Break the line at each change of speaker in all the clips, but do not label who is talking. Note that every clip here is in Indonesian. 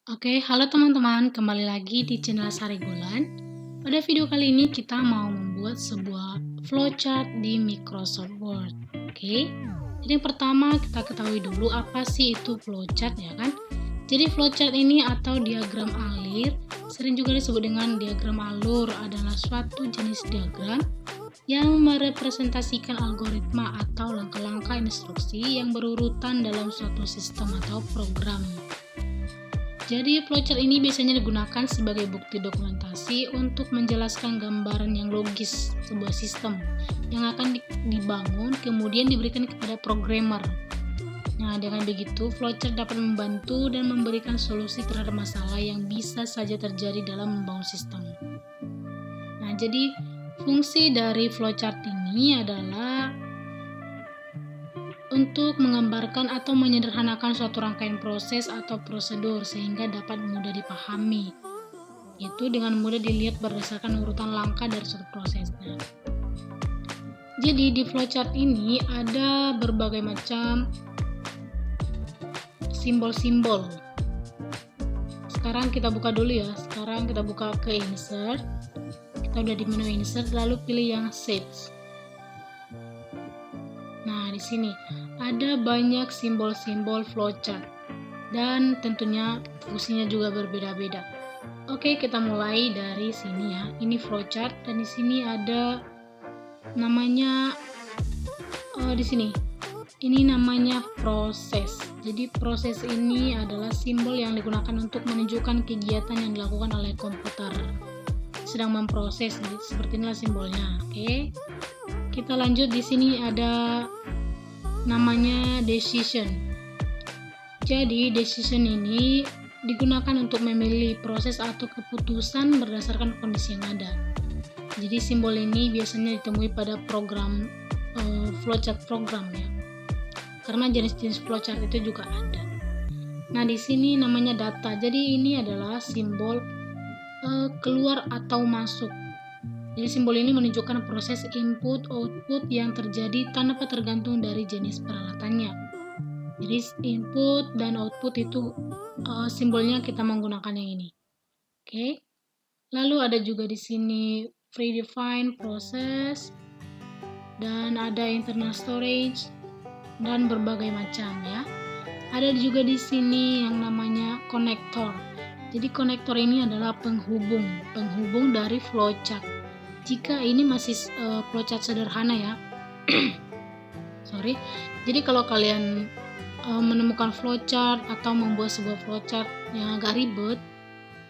Oke, halo teman-teman, kembali lagi di channel Sari Bulan. Pada video kali ini kita mau membuat sebuah flowchart di Microsoft Word. Oke, jadi yang pertama kita ketahui dulu apa sih itu flowchart ya kan? Jadi flowchart ini atau diagram alir, sering juga disebut dengan diagram alur, adalah suatu jenis diagram yang merepresentasikan algoritma atau langkah-langkah instruksi yang berurutan dalam suatu sistem atau program. Jadi flowchart ini biasanya digunakan sebagai bukti dokumentasi untuk menjelaskan gambaran yang logis sebuah sistem yang akan dibangun kemudian diberikan kepada programmer. Nah, dengan begitu flowchart dapat membantu dan memberikan solusi terhadap masalah yang bisa saja terjadi dalam membangun sistem. Nah, jadi fungsi dari flowchart ini adalah untuk menggambarkan atau menyederhanakan suatu rangkaian proses atau prosedur sehingga dapat mudah dipahami. Itu dengan mudah dilihat berdasarkan urutan langkah dari suatu prosesnya. Jadi di flowchart ini ada berbagai macam simbol-simbol. Sekarang kita buka dulu ya. Sekarang kita buka ke insert. Kita udah di menu insert, lalu pilih yang shapes. Nah, di sini ada banyak simbol-simbol flowchart dan tentunya fungsinya juga berbeda-beda. Oke, kita mulai dari sini ya. Ini flowchart dan di sini ada namanya di sini. Ini namanya proses. Jadi proses ini adalah simbol yang digunakan untuk menunjukkan kegiatan yang dilakukan oleh komputer sedang memproses. Seperti inilah simbolnya. Oke. Kita lanjut, di sini ada namanya decision. Jadi decision ini digunakan untuk memilih proses atau keputusan berdasarkan kondisi yang ada. Jadi simbol ini biasanya ditemui pada program flowchart program ya. Karena jenis-jenis flowchart itu juga ada. Nah, di sini namanya data. Jadi ini adalah simbol keluar atau masuk. Jadi simbol ini menunjukkan proses input-output yang terjadi tanpa tergantung dari jenis peralatannya. Jadi input dan output itu simbolnya kita menggunakan yang ini. Oke. Lalu ada juga di sini predefined process dan ada internal storage dan berbagai macam ya. Ada juga di sini yang namanya konektor. Jadi konektor ini adalah penghubung dari flowchart. Jika ini masih flowchart sederhana ya. Sorry. Jadi kalau kalian menemukan flowchart atau membuat sebuah flowchart yang agak ribet,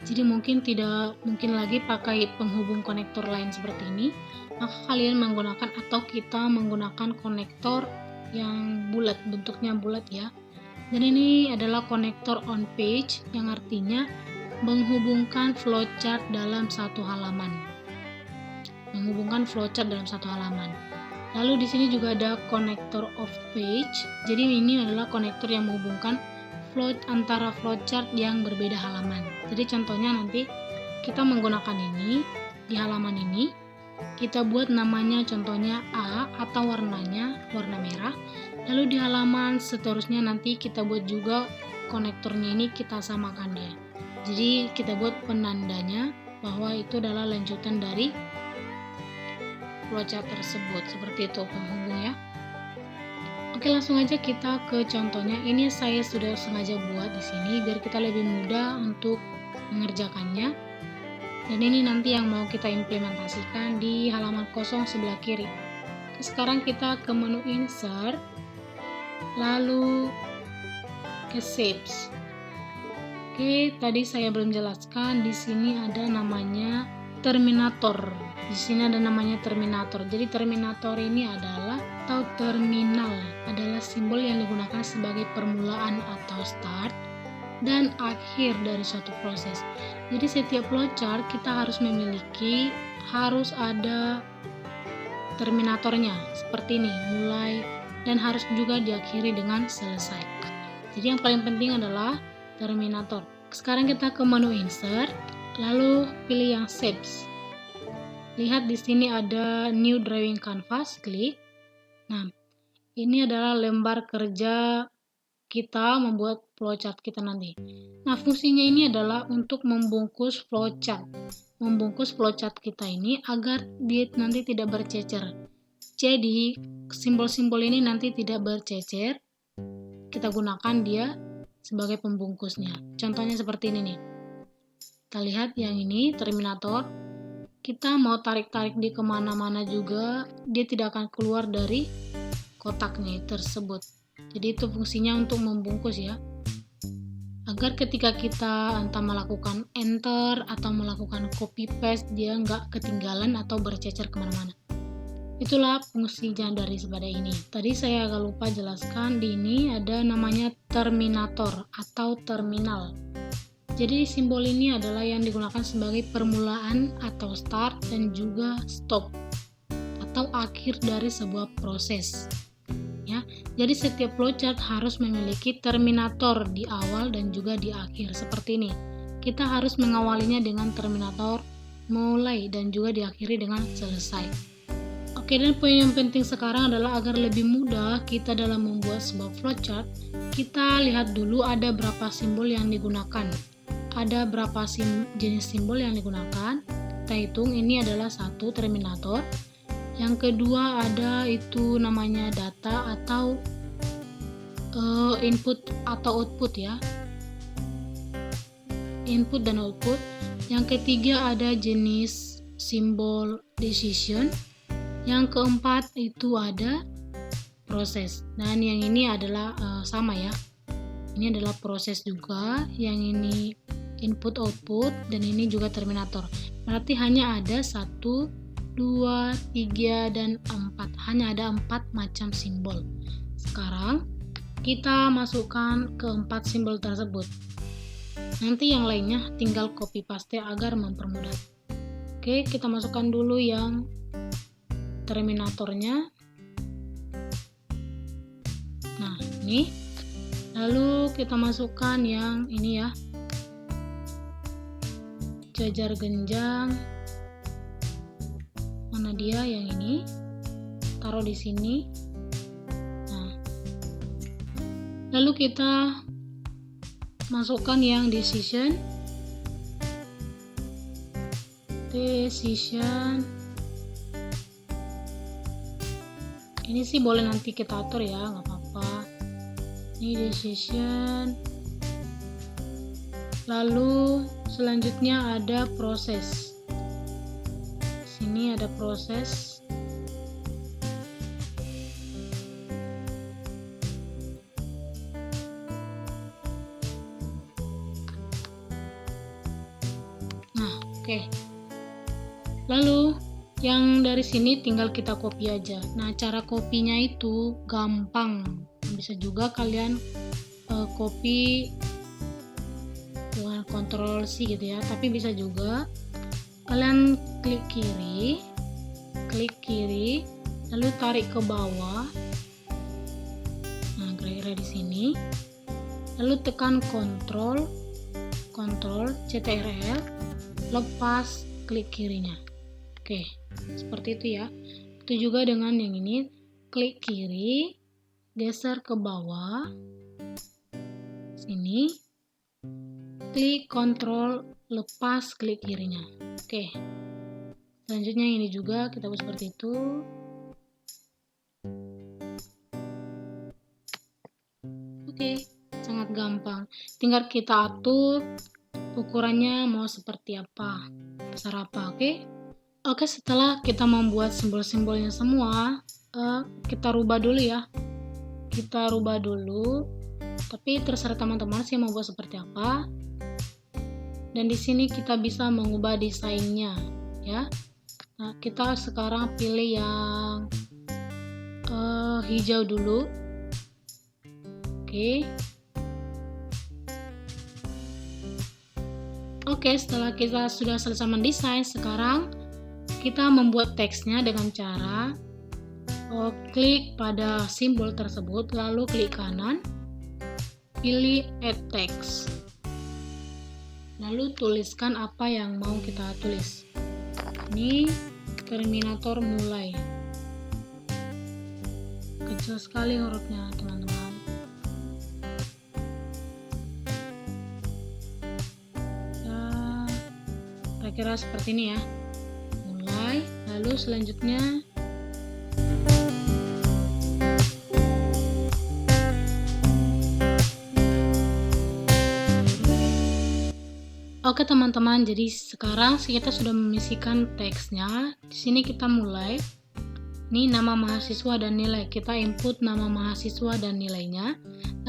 jadi tidak mungkin lagi pakai penghubung konektor lain seperti ini, maka kalian menggunakan atau kita menggunakan konektor yang bulat, bentuknya bulat ya. Dan ini adalah konektor on page yang artinya menghubungkan flowchart dalam satu halaman. Lalu di sini juga ada konektor off page. Jadi ini adalah konektor yang menghubungkan antara flowchart yang berbeda halaman. Jadi contohnya nanti kita menggunakan ini di halaman ini, kita buat namanya contohnya A atau warnanya warna merah. Lalu di halaman seterusnya nanti kita buat juga konektornya ini kita samakan dia. Jadi kita buat penandanya bahwa itu adalah lanjutan dari flowchart tersebut. Seperti itu penghubung ya. Oke, langsung aja kita ke contohnya. Ini saya sudah sengaja buat di sini biar kita lebih mudah untuk mengerjakannya. Dan ini nanti yang mau kita implementasikan di halaman kosong sebelah kiri. Sekarang kita ke menu insert, lalu ke shapes. Oke, tadi saya belum jelaskan, di sini ada namanya terminator. Di sini ada namanya terminator. Jadi terminator ini adalah atau terminal adalah simbol yang digunakan sebagai permulaan atau start dan akhir dari suatu proses. Jadi setiap flowchart kita harus ada terminatornya seperti ini, mulai dan harus juga diakhiri dengan selesai. Jadi yang paling penting adalah terminator. Sekarang kita ke menu insert, lalu pilih yang shapes. Lihat di sini ada new drawing canvas, klik. Nah, ini adalah lembar kerja kita membuat flowchart kita nanti. Nah, fungsinya ini adalah untuk membungkus flowchart. Membungkus flowchart kita ini agar dia nanti tidak bercecer. Jadi, simbol-simbol ini nanti tidak bercecer. Kita gunakan dia sebagai pembungkusnya. Contohnya seperti ini nih. Kita lihat yang ini, terminator. Kita mau tarik-tarik di kemana-mana juga, dia tidak akan keluar dari kotaknya tersebut. Jadi itu fungsinya untuk membungkus ya. Agar ketika kita entah melakukan enter atau melakukan copy paste, dia nggak ketinggalan atau bercecer kemana-mana. Itulah fungsinya dari sepeda ini. Tadi saya agak lupa jelaskan, di ini ada namanya terminator atau terminal. Jadi simbol ini adalah yang digunakan sebagai permulaan atau start dan juga stop atau akhir dari sebuah proses. Ya, jadi setiap flowchart harus memiliki terminator di awal dan juga di akhir seperti ini. Kita harus mengawalinya dengan terminator mulai dan juga diakhiri dengan selesai. Oke, dan poin yang penting sekarang adalah agar lebih mudah kita dalam membuat sebuah flowchart, kita lihat dulu ada berapa simbol yang digunakan. Ada berapa jenis simbol yang digunakan. Kita hitung, ini adalah satu terminator. Yang kedua ada itu namanya data atau input atau output ya. Input dan output. Yang ketiga ada jenis simbol decision. Yang keempat itu ada proses. Dan yang ini adalah sama ya. Ini adalah proses juga. Yang ini input output dan ini juga terminator. Berarti hanya ada 1, 2, 3, dan 4. Hanya ada 4 macam simbol. Sekarang kita masukkan ke 4 simbol tersebut. Nanti yang lainnya tinggal copy paste agar mempermudah. Oke, kita masukkan dulu yang terminatornya. Nah, ini. Lalu kita masukkan yang ini ya. Jajar genjang. Mana dia yang ini? Taruh di sini. Nah. Lalu kita masukkan yang decision. Ini sih boleh nanti kita atur ya, nggak apa-apa. Ini decision. Lalu selanjutnya ada proses. Sini ada proses. Nah, oke. Lalu yang dari sini tinggal kita copy aja. Nah, cara copy-nya itu gampang. Bisa juga kalian copy dengan Ctrl C gitu ya, tapi bisa juga kalian klik kiri, lalu tarik ke bawah. Nah, kira-kira di sini. Lalu tekan Ctrl CTRL, lepas klik kirinya. Oke, seperti itu ya. Itu juga dengan yang ini, klik kiri, geser ke bawah, sini, klik Ctrl, lepas klik kirinya. Oke, selanjutnya ini juga kita buat seperti itu. Oke, sangat gampang. Tinggal kita atur ukurannya mau seperti apa, besar apa. Oke, setelah kita membuat simbol-simbolnya semua, kita rubah dulu ya. Kita rubah dulu. Tapi terserah teman-teman sih mau buat seperti apa. Dan di sini kita bisa mengubah desainnya, ya. Nah, kita sekarang pilih yang hijau dulu. Oke, setelah kita sudah selesai mendesain, sekarang kita membuat teksnya dengan cara klik pada simbol tersebut, lalu klik kanan, pilih add text. Lalu tuliskan apa yang mau kita tulis. Ini terminator mulai. Kecil sekali hurufnya, teman-teman. kira-kira seperti ini ya. Mulai, lalu selanjutnya oke teman-teman, jadi sekarang kita sudah mengisikan teksnya. Di sini kita mulai. Ini nama mahasiswa dan nilai. Kita input nama mahasiswa dan nilainya.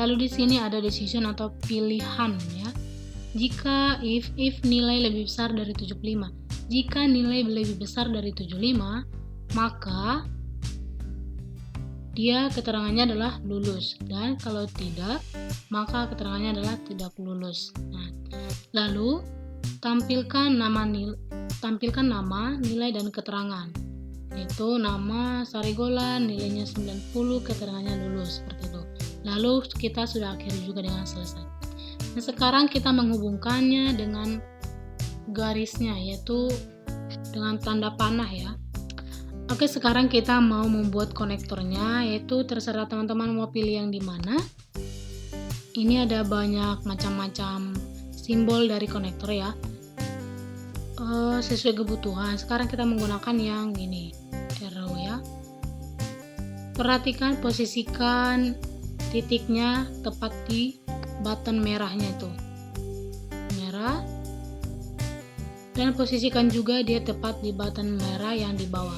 Lalu di sini ada decision atau pilihan ya. Jika if nilai lebih besar dari 75. Jika nilai lebih besar dari 75, maka dia keterangannya adalah lulus, dan kalau tidak, maka keterangannya adalah tidak lulus. Nah, lalu tampilkan nama, nilai dan keterangan. Yaitu nama Sarigolan, nilainya 90, keterangannya lulus, seperti itu. Lalu kita sudah akhiri juga dengan selesai. Nah, sekarang kita menghubungkannya dengan garisnya, yaitu dengan tanda panah ya. Oke, sekarang kita mau membuat konektornya, yaitu terserah teman-teman mau pilih yang dimana. Ini ada banyak macam-macam simbol dari konektor ya, sesuai kebutuhan. Sekarang kita menggunakan yang ini, arrow ya. Perhatikan, posisikan titiknya tepat di button merahnya itu, merah, dan posisikan juga dia tepat di button merah yang di bawah.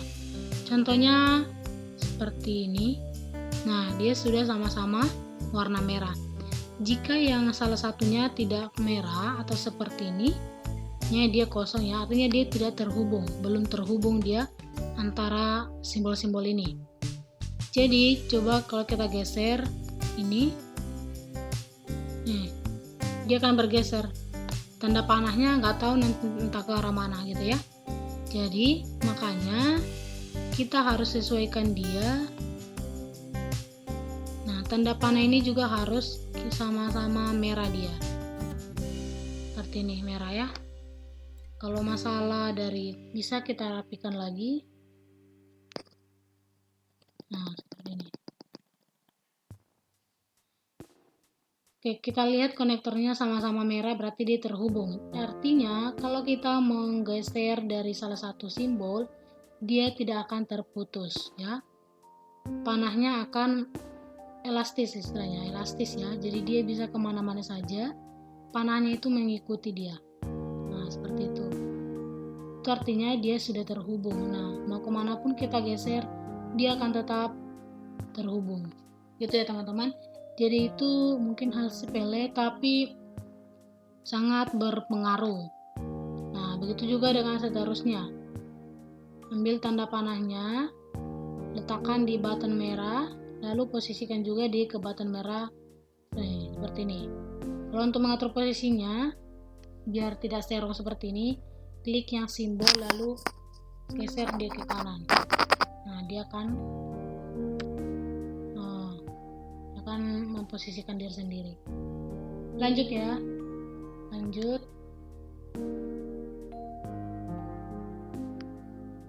Contohnya seperti ini. Nah, dia sudah sama-sama warna merah. Jika yang salah satunya tidak merah atau seperti ini, dia kosong ya, artinya dia tidak terhubung, belum terhubung dia antara simbol-simbol ini. Jadi coba kalau kita geser ini, dia akan bergeser. Tanda panahnya nggak tahu nanti entah ke arah mana gitu ya. Jadi makanya kita harus sesuaikan dia. Nah, tanda panah ini juga harus sama-sama merah dia. Seperti ini merah ya. Kalau masalah dari bisa kita rapikan lagi. Nah, seperti ini. Oke, kita lihat konektornya sama-sama merah, berarti dia terhubung. Artinya, kalau kita menggeser dari salah satu simbol, dia tidak akan terputus ya. Panahnya akan elastis istilahnya, elastis ya. Jadi dia bisa kemana-mana saja, panahnya itu mengikuti dia. Nah, seperti itu. Itu artinya dia sudah terhubung. Nah, mau kemanapun kita geser, dia akan tetap terhubung. Gitu ya teman-teman. Jadi itu mungkin hal sepele tapi sangat berpengaruh. Nah, begitu juga dengan seterusnya. Ambil tanda panahnya, letakkan di button merah, lalu posisikan juga di ke button merah. Seperti ini. Kalau untuk mengatur posisinya, biar tidak serong seperti ini, klik yang simbol lalu geser dia ke kanan. Nah, dia akan memposisikan diri sendiri. Lanjut ya, lanjut.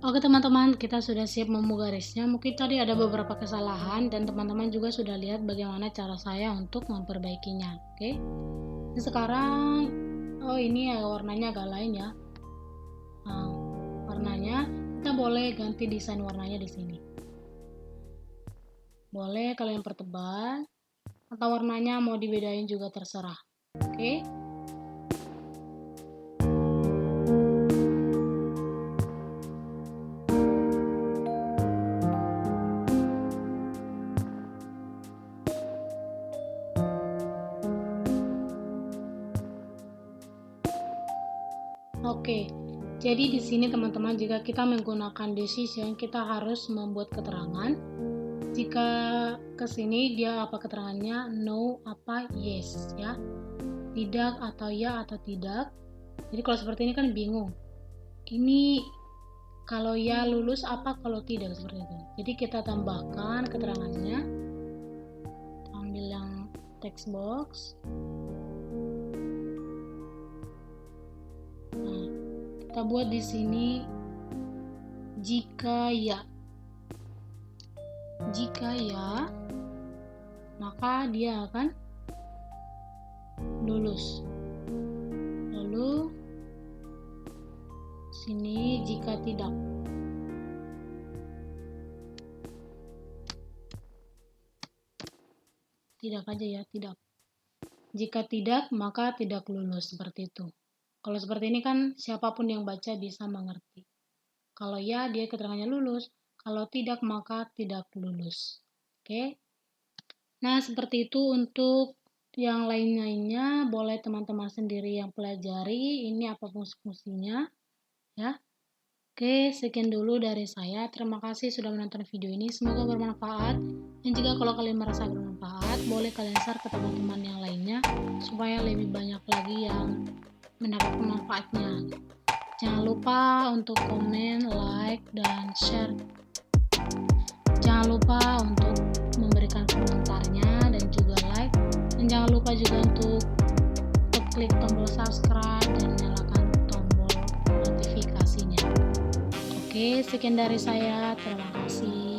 Oke teman-teman, kita sudah siap membuat garisnya. Mungkin tadi ada beberapa kesalahan dan teman-teman juga sudah lihat bagaimana cara saya untuk memperbaikinya. Oke. Nah, sekarang ini ya warnanya agak lain ya. Nah, warnanya kita boleh ganti desain warnanya di sini. Boleh kalau yang pertebal atau warnanya mau dibedain juga terserah. Oke. Oke. Jadi di sini teman-teman, jika kita menggunakan decision, kita harus membuat keterangan. Jika ke sini dia apa keterangannya? No apa yes ya. Tidak atau ya atau tidak. Jadi kalau seperti ini kan bingung. Ini kalau ya lulus apa, kalau tidak, seperti itu. Jadi kita tambahkan keterangannya. Ambil yang text box. Nah, kita buat di sini jika ya. Jika ya, maka dia akan lulus. Lalu sini jika tidak. Tidak aja ya, tidak. Jika tidak, maka tidak lulus, seperti itu. Kalau seperti ini kan siapapun yang baca bisa mengerti. Kalau ya, dia keterangannya lulus. Kalau tidak, maka tidak lulus. Oke. Nah, seperti itu untuk yang lain-lainnya. Boleh teman-teman sendiri yang pelajari. Ini apa fungsi-fungsinya. Ya. Oke, sekian dulu dari saya. Terima kasih sudah menonton video ini. Semoga bermanfaat. Dan jika kalau kalian merasa bermanfaat, boleh kalian share ke teman-teman yang lainnya supaya lebih banyak lagi yang mendapatkan manfaatnya. Jangan lupa untuk komen, like, dan share. Jangan lupa untuk memberikan komentarnya dan juga like. Dan jangan lupa juga untuk klik tombol subscribe dan nyalakan tombol notifikasinya. Oke, sekian dari saya. Terima kasih.